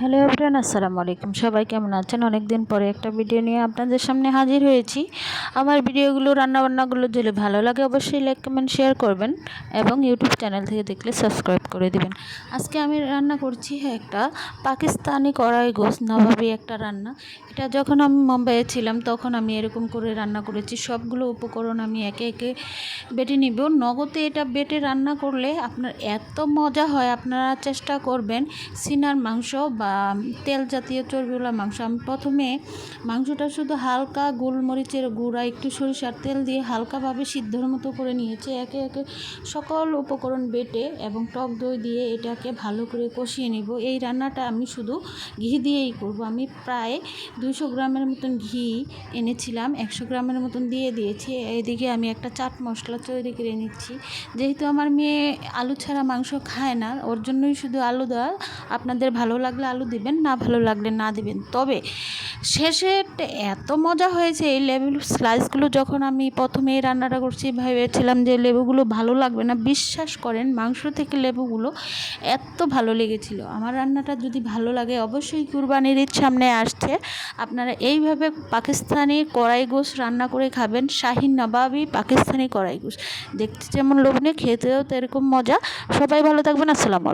Hello everyone, আসসালামু আলাইকুম। সবাই কেমন আছেন? অনেক দিন পরে একটা ভিডিও নিয়ে আপনাদের সামনে হাজির হয়েছি। আমার ভিডিওগুলো রান্নাবান্নাগুলো যদি ভালো লাগে অবশ্যই লাইক কমেন্ট শেয়ার করবেন এবং ইউটিউব চ্যানেল থেকে দেখলে সাবস্ক্রাইব করে দিবেন। আজকে আমি রান্না করছি একটা পাকিস্তানি কড়াই গোশত নবাবী একটা রান্না। এটা যখন আমি মুম্বাইয়ে ছিলাম তখন আমি এরকম করে রান্না করেছি। সবগুলো উপকরণ আমি একে একে বেটে নিব। নগদে এটা বেটে রান্না করলে আপনার এত মজা হয়, আপনারা চেষ্টা করবেন। সিনার মাংস বা তেল জাতীয় চর্বিওয়ালা মাংস, আমি প্রথমে মাংসটা শুধু হালকা গোলমরিচের গুঁড়া একটু সরিষার তেল দিয়ে হালকাভাবে সিদ্ধর মতো করে নিয়েছি। একে একে সকল উপকরণ বেটে এবং টক দই দিয়ে এটাকে ভালো করে কষিয়ে নিব। এই রান্নাটা আমি শুধু ঘি দিয়েই করব। আমি প্রায় 200 গ্রামের মতন ঘি এনেছিলাম, 100 গ্রামের মতন দিয়ে দিয়েছি। এদিকে আমি একটা চাট মশলা তৈরি করে নিচ্ছি। যেহেতু আমার মেয়ে আলু ছাড়া মাংস খায় না, ওর জন্যই শুধু আলু দেওয়া। আপনাদের ভালো লাগলে আলু দিবেন, না ভালো লাগলে না দিবেন। তবে শেষে এত মজা হয়েছে এই লেবু স্লাইসগুলো। যখন আমি প্রথমে এই রান্নাটা করছি ভেবেছিলাম যে লেবুগুলো ভালো লাগবে না, বিশ্বাস করেন মাংস থেকে লেবুগুলো এত ভালো লেগেছিল। আমার রান্নাটা যদি ভালো লাগে অবশ্যই কুরবানির ঈদ সামনে আসছে, আপনারা এইভাবে পাকিস্তানি কড়াই গোশত রান্না করে খাবেন। শাহীন নবাবী পাকিস্তানি কড়াই গোশত দেখতে যেমন লোভনীয়, খেতেও তো এরকম মজা। সবাই ভালো থাকবেন। আসসালামু আলাইকুম।